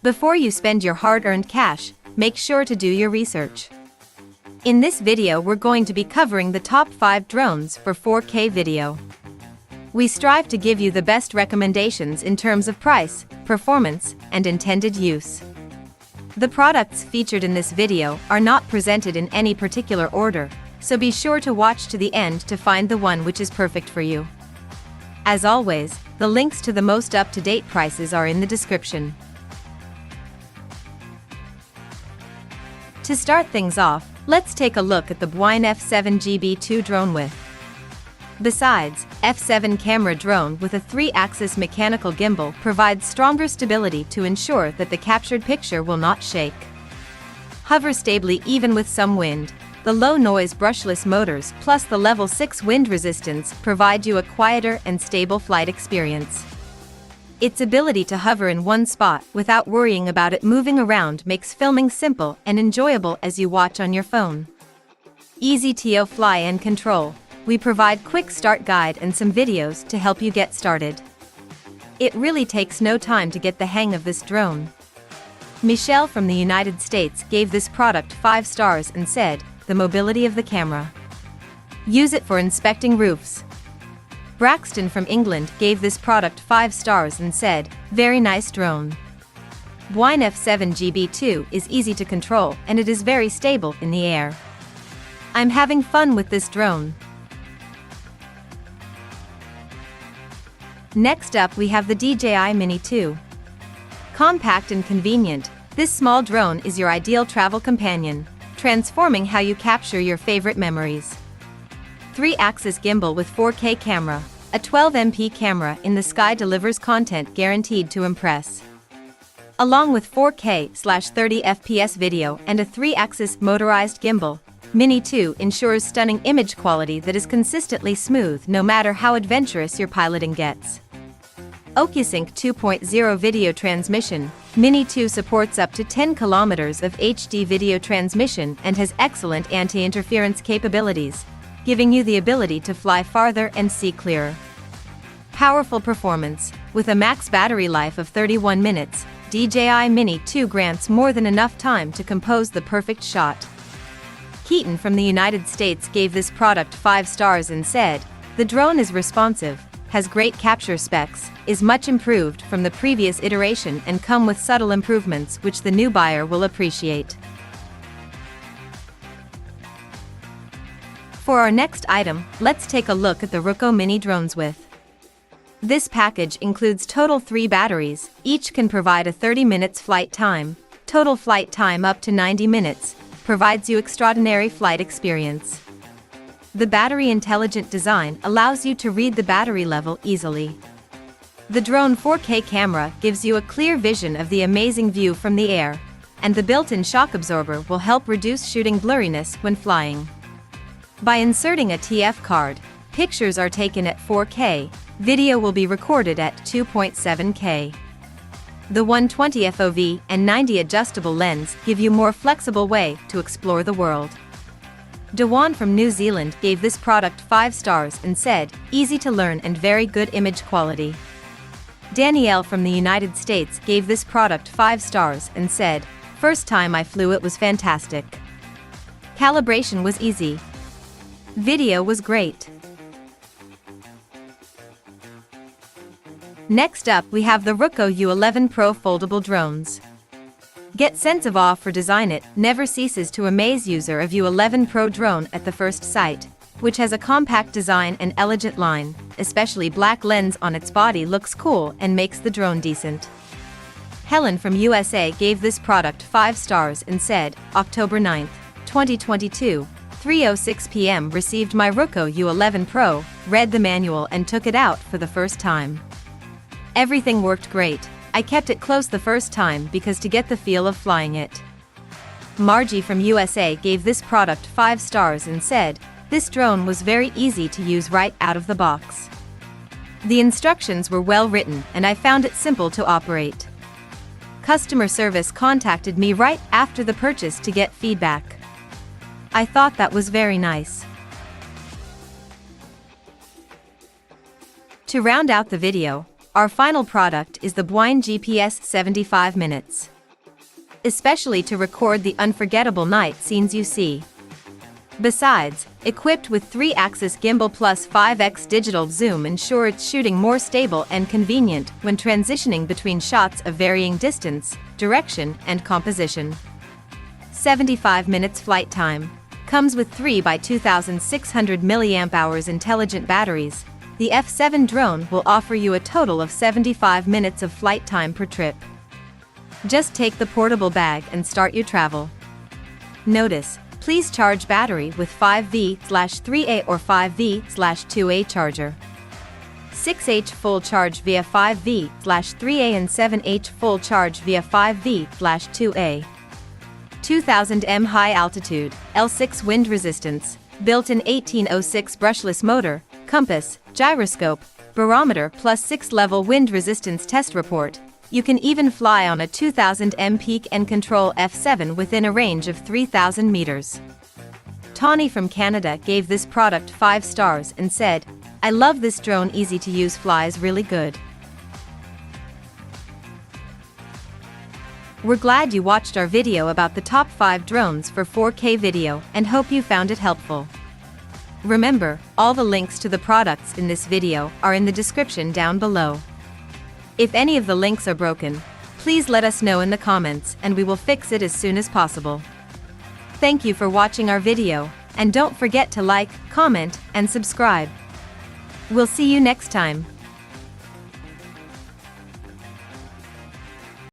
Before you spend your hard-earned cash, make sure to do your research. In this video we're going to be covering the top 5 drones for 4K video. We strive to give you the best recommendations in terms of price, performance, and intended use. The products featured in this video are not presented in any particular order, so be sure to watch to the end to find the one which is perfect for you. As always, the links to the most up-to-date prices are in the description. To start things off, let's take a look at the Bwine F7GB2 drone with. Besides, F7 camera drone with a 3-axis mechanical gimbal provides stronger stability to ensure that the captured picture will not shake. Hover stably even with some wind. The low-noise brushless motors plus the level 6 wind resistance provide you a quieter and stable flight experience. Its ability to hover in one spot without worrying about it moving around makes filming simple and enjoyable as you watch on your phone. Easy to fly and control. We provide quick start guide and some videos to help you get started. It really takes no time to get the hang of this drone. Michelle from the United States gave this product 5 stars and said, "The mobility of the camera. Use it for inspecting roofs." Braxton from England gave this product 5 stars and said, "Very nice drone." Bwine F7GB2 is easy to control and it is very stable in the air. I'm having fun with this drone. Next up we have the DJI Mini 2. Compact and convenient, this small drone is your ideal travel companion, transforming how you capture your favorite memories. 3-axis gimbal with 4K camera, a 12MP camera in the sky delivers content guaranteed to impress. Along with 4K/30 FPS video and a 3-axis motorized gimbal, Mini 2 ensures stunning image quality that is consistently smooth no matter how adventurous your piloting gets. OcuSync 2.0 video transmission, Mini 2 supports up to 10 kilometers of HD video transmission and has excellent anti-interference capabilities, giving you the ability to fly farther and see clearer. Powerful performance, with a max battery life of 31 minutes, DJI Mini 2 grants more than enough time to compose the perfect shot. Keaton from the United States gave this product 5 stars and said, "The drone is responsive, has great capture specs, is much improved from the previous iteration and come with subtle improvements which the new buyer will appreciate." For our next item, let's take a look at the Roku Mini drones with. This package includes total 3 batteries, each can provide a 30 minutes flight time, total flight time up to 90 minutes, provides you extraordinary flight experience. The battery intelligent design allows you to read the battery level easily. The drone 4K camera gives you a clear vision of the amazing view from the air, and the built-in shock absorber will help reduce shooting blurriness when flying. By inserting a TF card, pictures are taken at 4K, video will be recorded at 2.7K. The 120 FOV and 90 adjustable lens give you more flexible way to explore the world. Dewan from New Zealand gave this product 5 stars and said, "Easy to learn and very good image quality." Danielle from the United States gave this product 5 stars and said, "First time I flew it was fantastic. Calibration was easy. Video was great." Next up we have the Roku U11 Pro foldable drones. Get sense of awe for design. It never ceases to amaze user of U11 Pro drone at the first sight, which has a compact design and elegant line, especially black lens on its body looks cool and makes the drone decent. Helen from USA gave this product 5 stars and said, "October 9th, 2022, 3:06 p.m. received my Roku U11 Pro, read the manual and took it out for the first time. Everything worked great. I kept it close the first time because to get the feel of flying it." Margie from USA gave this product 5 stars and said, "This drone was very easy to use right out of the box. The instructions were well written and I found it simple to operate. Customer service contacted me right after the purchase to get feedback. I thought that was very nice." To round out the video, our final product is the Bwine GPS 75 minutes. especially to record the unforgettable night scenes you see. Besides, equipped with 3-axis gimbal plus 5x digital zoom ensure its shooting more stable and convenient when transitioning between shots of varying distance, direction, and composition. 75 minutes flight time. Comes with 3 by 2600 mAh intelligent batteries. The F7 drone will offer you a total of 75 minutes of flight time per trip. Just take the portable bag and start your travel. Notice, please charge battery with 5V/3A or 5V/2A charger. 6H full charge via 5V/3A and 7H full charge via 5V/2A. 2000 m high altitude, L6 wind resistance, built-in 1806 brushless motor, compass, gyroscope, barometer plus 6-level wind resistance test report. You can even fly on a 2000 m peak and control F7 within a range of 3,000 meters. Tawny from Canada gave this product 5 stars and said, "I love this drone, easy to use, flies really good." We're glad you watched our video about the top 5 drones for 4K video and hope you found it helpful. Remember, all the links to the products in this video are in the description down below. If any of the links are broken, please let us know in the comments and we will fix it as soon as possible. Thank you for watching our video, and don't forget to like, comment, and subscribe. We'll see you next time.